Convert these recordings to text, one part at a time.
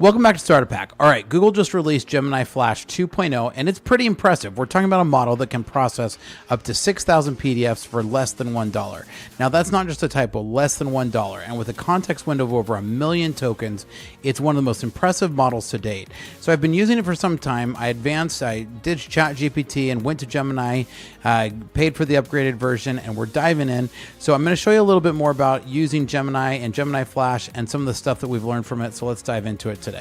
Welcome back to Starter Pack. All right, Google just released Gemini Flash 2.0, and it's pretty impressive. We're talking about a model that can process up to 6,000 PDFs for less than $1. Now, that's not just a typo, less than $1. And with a context window of over 1 million tokens, it's one of the most impressive models to date. So I've been using it for some time. I ditched ChatGPT and went to Gemini, paid for the upgraded version, and we're diving in. So I'm going to show you a little bit more about using Gemini and Gemini Flash and some of the stuff that we've learned from it. So let's dive into it today.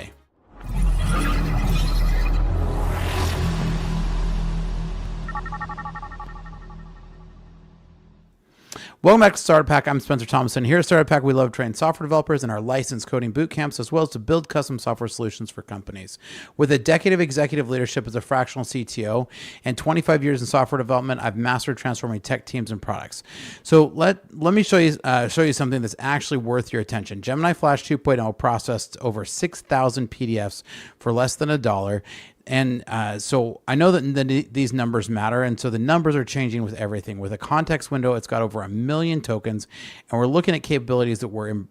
Welcome back to Starter Pack. I'm Spencer Thomason. Here at Starter Pack, we love training software developers in our licensed coding boot camps, as well as to build custom software solutions for companies. With a decade of executive leadership as a fractional CTO and 25 years in software development, I've mastered transforming tech teams and products. So let me show you something that's actually worth your attention. Gemini Flash 2.0 processed over 6,000 PDFs for less than $1. And so I know that these numbers matter, and so the numbers are changing with everything. With a context window, it's got over 1 million tokens, and we're looking at capabilities that were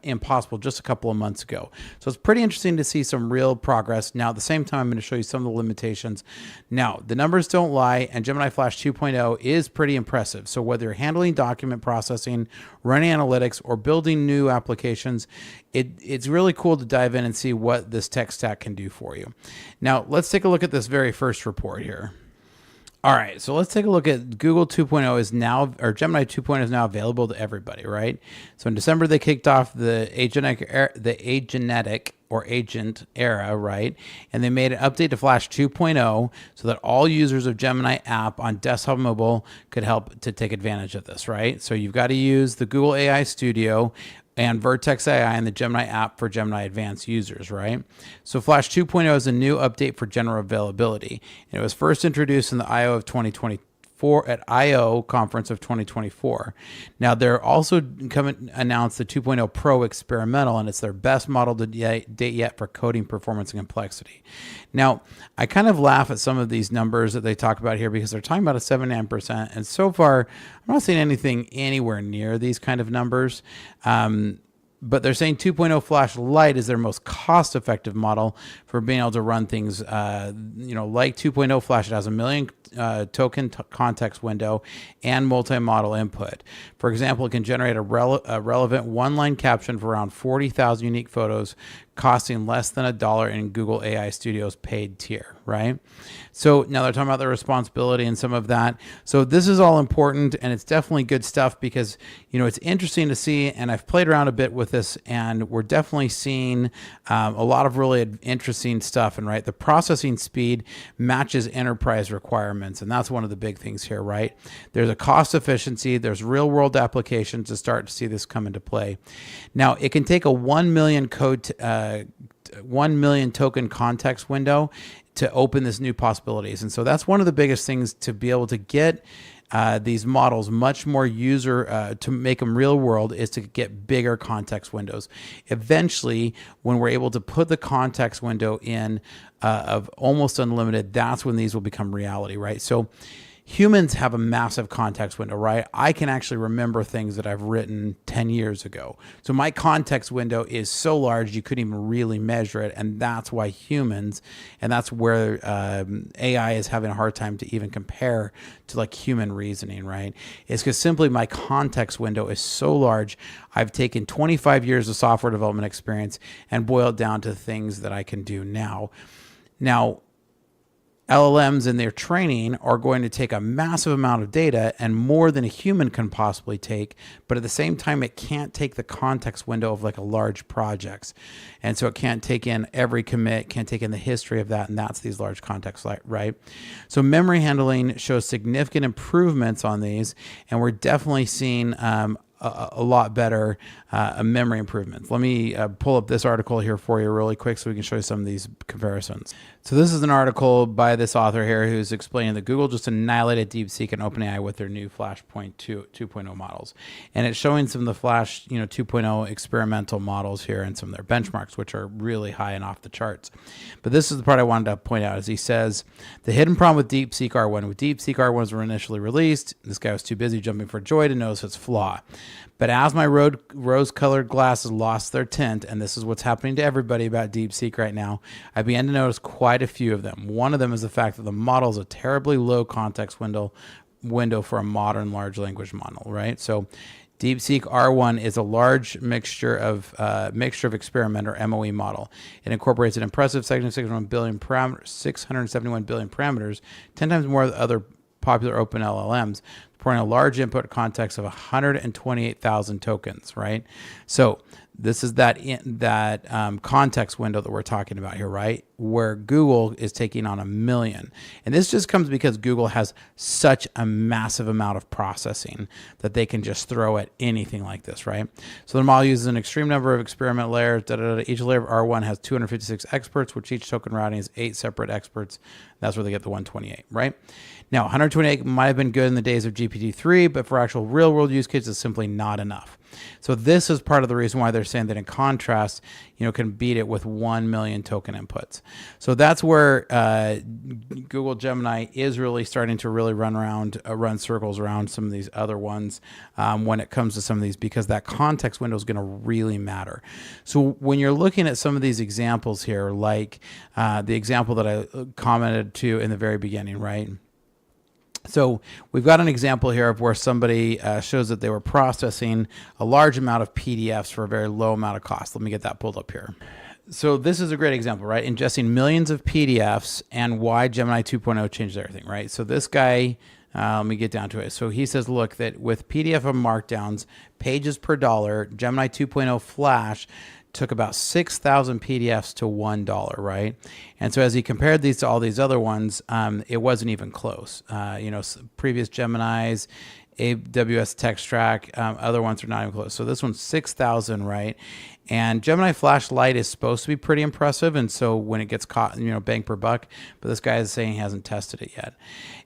impossible just a couple of months ago. So it's pretty interesting to see some real progress. Now, at the same time, I'm going to show you some of the limitations. Now, the numbers don't lie, and Gemini Flash 2.0 is pretty impressive. So whether you're handling document processing, running analytics, or building new applications, it's really cool to dive in and see what this tech stack can do for you. Now, let's take a look at this very first report here. All right, so let's take a look at Google 2.0 is now, or Gemini 2.0 is now available to everybody, right? So in December, they kicked off the agentic or agent era, right? And they made an update to Flash 2.0 so that all users of Gemini app on desktop and mobile could help to take advantage of this, right? So you've got to use the Google AI Studio and Vertex AI and the Gemini app for Gemini Advanced users, right? So Flash 2.0 is a new update for general availability. And it was first introduced in the I/O of 2024 at I/O conference of 2024. Now they're also announced the 2.0 Pro Experimental, and it's their best model to date yet for coding performance and complexity. Now, I kind of laugh at some of these numbers that they talk about here because they're talking about a 79%, and so far I'm not seeing anything anywhere near these kind of numbers. But they're saying 2.0 Flash Lite is their most cost-effective model for being able to run things, like 2.0 Flash. It has 1 million token context window and multi-model input. For example, it can generate a relevant one-line caption for around 40,000 unique photos, costing less than $1 in Google AI Studio's paid tier, right? So now they're talking about the responsibility and some of that. So this is all important, and it's definitely good stuff because, it's interesting to see, and I've played around a bit with this, and we're definitely seeing a lot of really interesting stuff. And right, the processing speed matches enterprise requirements, and that's one of the big things here, right? There's a cost efficiency, there's real world applications to start to see this come into play. Now, it can take a 1 million 1 million token context window to open this new possibilities. And so that's one of the biggest things to be able to get these models much more to make them real world, is to get bigger context windows. Eventually, when we're able to put the context window in of almost unlimited, that's when these will become reality, right? So humans have a massive context window, right? I can actually remember things that I've written 10 years ago. So my context window is so large you couldn't even really measure it. And that's why humans, and that's where AI is having a hard time to even compare to like human reasoning, right? It's because simply my context window is so large. I've taken 25 years of software development experience and boiled down to things that I can do now. Now, LLMs in their training are going to take a massive amount of data and more than a human can possibly take, but at the same time, it can't take the context window of like a large projects. And so it can't take in every commit, can't take in the history of that, and that's these large contexts, right? So memory handling shows significant improvements on these, and we're definitely seeing a lot better memory improvements. Let me pull up this article here for you really quick so we can show you some of these comparisons. So this is an article by this author here who's explaining that Google just annihilated DeepSeek and OpenAI with their new Flash 2.0 models. And it's showing some of the Flash 2.0 experimental models here and some of their benchmarks, which are really high and off the charts. But this is the part I wanted to point out, as he says, the hidden problem with DeepSeek R1. With DeepSeek R1 was initially released, this guy was too busy jumping for joy to notice its flaw. But as my rose-colored glasses lost their tint, and this is what's happening to everybody about DeepSeek right now, I began to notice quite a few of them. One of them is the fact that the model is a terribly low context window for a modern large language model, right? So DeepSeek R1 is a large mixture of experiment or MOE model. It incorporates an impressive 671 billion parameters, 10 times more than other popular open LLMs, supporting a large input context of 128,000 tokens, right? So this is that context window that we're talking about here, right? Where Google is taking on 1 million. And this just comes because Google has such a massive amount of processing that they can just throw at anything like this, right? So the model uses an extreme number of experiment layers. Each layer of R1 has 256 experts, which each token routing is 8 separate experts. That's where they get the 128, right? Now, 128 might have been good in the days of GPT-3, but for actual real-world use cases, it's simply not enough. So this is part of the reason why they're saying that in contrast, can beat it with 1 million token inputs. So that's where Google Gemini is really starting to really run circles around some of these other ones when it comes to some of these, because that context window is going to really matter. So when you're looking at some of these examples here, like the example that I commented to in the very beginning, right? So we've got an example here of where somebody shows that they were processing a large amount of PDFs for a very low amount of cost. Let me get that pulled up here. So this is a great example, right? Ingesting millions of PDFs and why Gemini 2.0 changed everything, right? So this guy, let me get down to it. So he says, look, that with PDF and markdowns, pages per dollar, Gemini 2.0 Flash took about 6,000 PDFs to $1, right? And so as he compared these to all these other ones, it wasn't even close. Previous Geminis, AWS Textract, other ones are not even close. So this one's 6,000, right? And Gemini Flash Lite is supposed to be pretty impressive, and so when it gets caught, bang per buck, but this guy is saying he hasn't tested it yet.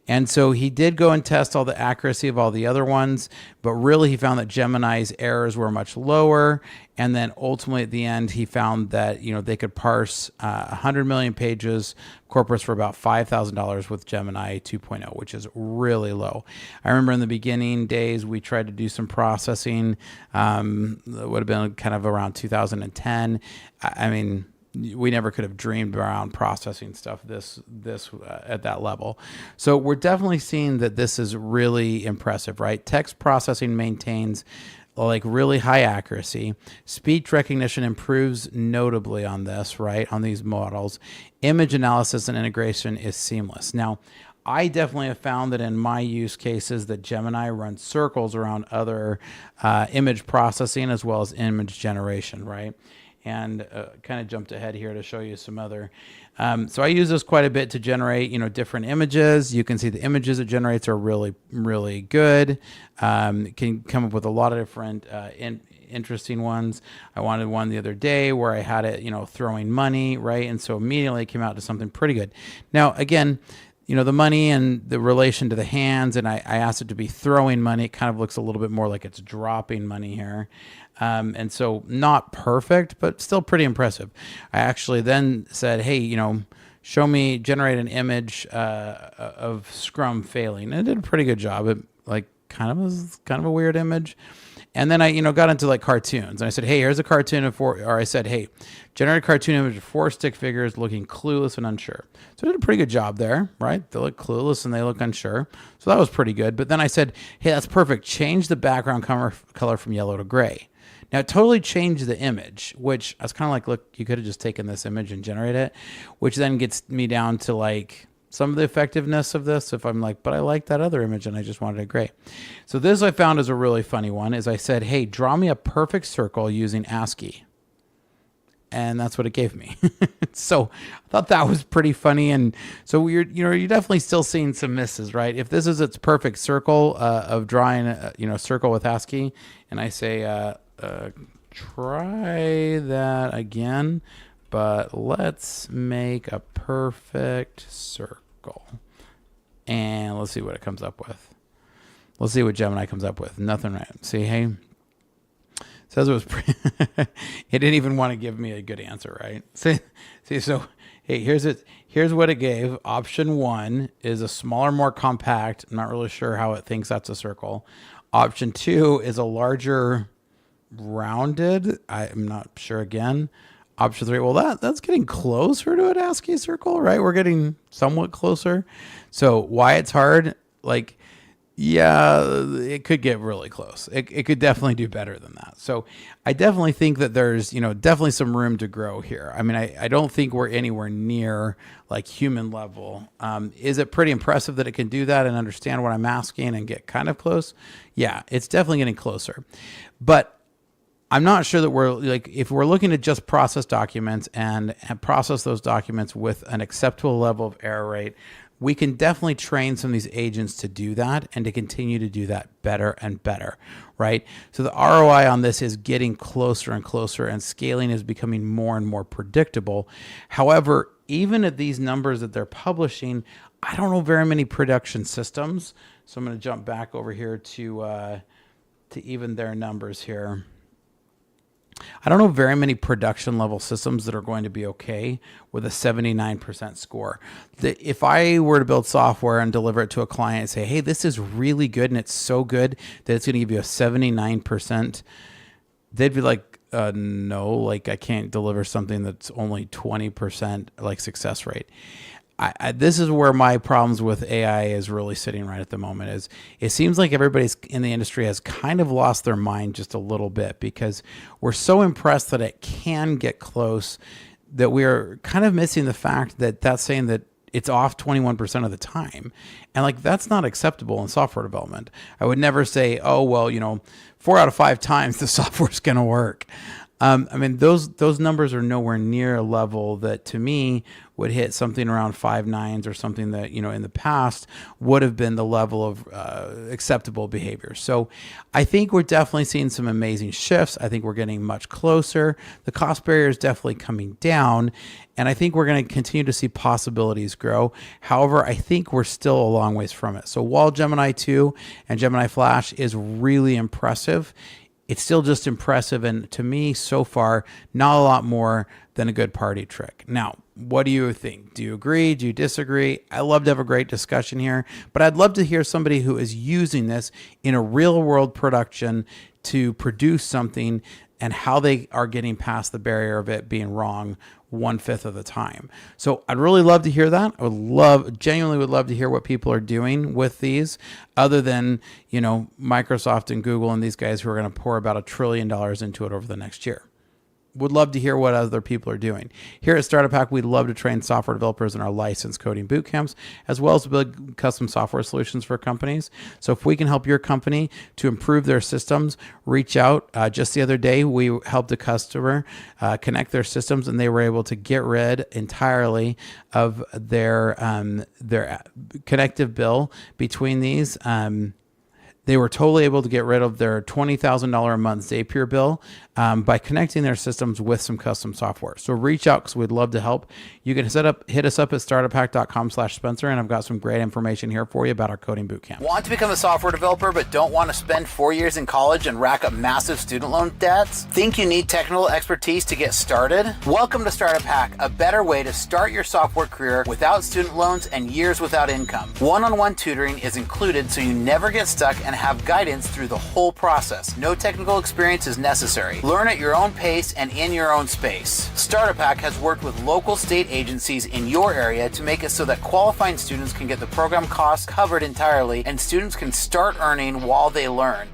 And so he did go and test all the accuracy of all the other ones, but really he found that Gemini's errors were much lower, and then ultimately at the end he found that they could parse 100 million pages corpus for about $5,000 with Gemini 2.0, which is really low. I remember in the beginning days we tried to do some processing, that would have been kind of around 2010. I mean, we never could have dreamed around processing stuff this at that level. So we're definitely seeing that this is really impressive, right? Text processing maintains like really high accuracy. Speech recognition improves notably on this, right? On these models. Image analysis and integration is seamless. Now, I definitely have found that in my use cases that Gemini runs circles around other image processing as well as image generation, right? And kind of jumped ahead here to show you some other. So I use this quite a bit to generate, different images. You can see the images it generates are really, really good. Can come up with a lot of different interesting ones. I wanted one the other day where I had it, throwing money, right? And so immediately it came out to something pretty good. Now, again, the money and the relation to the hands, and I asked it to be throwing money. It kind of looks a little bit more like it's dropping money here. And so not perfect, but still pretty impressive. I actually then said, hey, generate an image of Scrum failing. And it did a pretty good job. It was kind of a weird image. And then I, got into like cartoons, and I said, hey, here's a cartoon or I said, hey, generate a cartoon image of 4 stick figures looking clueless and unsure. So I did a pretty good job there, right? They look clueless and they look unsure. So that was pretty good. But then I said, hey, that's perfect. Change the background color from yellow to gray. Now, it totally changed the image, which I was kind of like, look, you could have just taken this image and generated it, which then gets me down to like some of the effectiveness of this. If I'm like, but I like that other image and I just wanted it gray. So this I found is a really funny one is I said, hey, draw me a perfect circle using ASCII. And that's what it gave me. So I thought that was pretty funny. And so you're definitely still seeing some misses, right? If this is its perfect circle of drawing, circle with ASCII, and I say, try that again, but let's make a perfect circle. And let's see what it comes up with. Let's see what Gemini comes up with. Nothing right. See, hey, says it was pretty it didn't even want to give me a good answer, right? See, so hey, here's what it gave. Option 1 is a smaller, more compact. I'm not really sure how it thinks that's a circle. Option 2 is a larger rounded. I'm not sure again. Option 3, well, that's getting closer to an ASCII circle, right? We're getting somewhat closer. So why it's hard? Like, yeah, it could get really close. It could definitely do better than that. So I definitely think that there's, definitely some room to grow here. I mean, I don't think we're anywhere near like human level. Is it pretty impressive that it can do that and understand what I'm asking and get kind of close? Yeah, it's definitely getting closer. But I'm not sure that we're like, if we're looking to just process documents and process those documents with an acceptable level of error rate, we can definitely train some of these agents to do that and to continue to do that better and better, right? So the ROI on this is getting closer and closer, and scaling is becoming more and more predictable. However, even at these numbers that they're publishing, I don't know very many production systems. So I'm going to jump back over here to even their numbers here. I don't know very many production level systems that are going to be okay with a 79% score. If I were to build software and deliver it to a client and say, hey, this is really good and it's so good that it's going to give you a 79%, they'd be like, no, like I can't deliver something that's only 20% like success rate. This is where my problems with AI is really sitting right at the moment. Is it seems like everybody's in the industry has kind of lost their mind just a little bit, because we're so impressed that it can get close that we're kind of missing the fact that that's saying that it's off 21% of the time. And like, that's not acceptable in software development. I would never say, oh, well, 4 out of 5 times the software's going to work. I mean, those numbers are nowhere near a level that to me would hit something around 5 nines or something that, in the past would have been the level of acceptable behavior. So I think we're definitely seeing some amazing shifts. I think we're getting much closer. The cost barrier is definitely coming down. And I think we're going to continue to see possibilities grow. However, I think we're still a long ways from it. So while Gemini 2 and Gemini Flash is really impressive, it's still just impressive, and to me, so far, not a lot more than a good party trick. Now, what do you think? Do you agree? Do you disagree? I love to have a great discussion here, but I'd love to hear somebody who is using this in a real-world production to produce something and how they are getting past the barrier of it being wrong 1/5 of the time. So I'd really love to hear that. I genuinely would love to hear what people are doing with these, other than, Microsoft and Google and these guys who are going to pour about $1 trillion into it over the next year. Would love to hear what other people are doing. Here at Startup Hack, we love to train software developers in our licensed coding boot camps, as well as to build custom software solutions for companies. So if we can help your company to improve their systems, reach out. Just the other day, we helped a customer connect their systems, and they were able to get rid entirely of their connective bill between these. They were totally able to get rid of their $20,000 a month Zapier bill by connecting their systems with some custom software. So reach out, because we'd love to help. You can hit us up at startuphack.com/Spencer, and I've got some great information here for you about our coding bootcamp. Want to become a software developer but don't want to spend 4 years in college and rack up massive student loan debts? Think you need technical expertise to get started? Welcome to Startup Hack, a better way to start your software career without student loans and years without income. One-on-one tutoring is included, so you never get stuck and have guidance through the whole process. No technical experience is necessary. Learn at your own pace and in your own space. Startup Hack has worked with local state agencies in your area to make it so that qualifying students can get the program costs covered entirely, and students can start earning while they learn.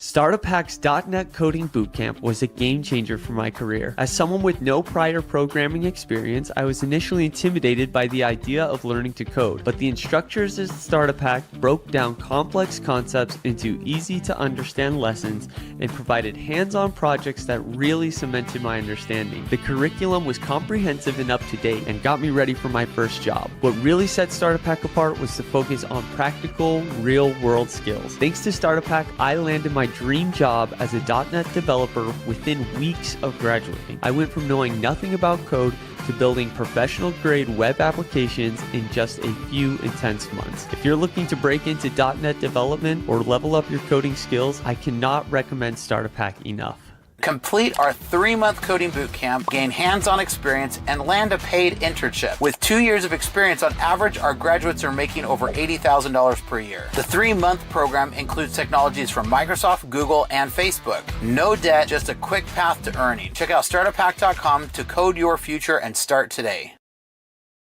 Startup Hack's .NET Coding Bootcamp was a game changer for my career. As someone with no prior programming experience, I was initially intimidated by the idea of learning to code, but the instructors at Startup Hack broke down complex concepts into easy to understand lessons and provided hands-on projects that really cemented my understanding. The curriculum was comprehensive and up to date and got me ready for my first job. What really set Startup Hack apart was the focus on practical, real-world skills. Thanks to Startup Hack, I landed my dream job as a .NET developer within weeks of graduating. I went from knowing nothing about code to building professional-grade web applications in just a few intense months. If you're looking to break into .NET development or level up your coding skills, I cannot recommend Startup Hack enough. Complete our 3-month coding bootcamp, gain hands-on experience, and land a paid internship. With 2 years of experience, on average, our graduates are making over $80,000 per year. The 3-month program includes technologies from Microsoft, Google, and Facebook. No debt, just a quick path to earning. Check out startuphack.com to code your future and start today.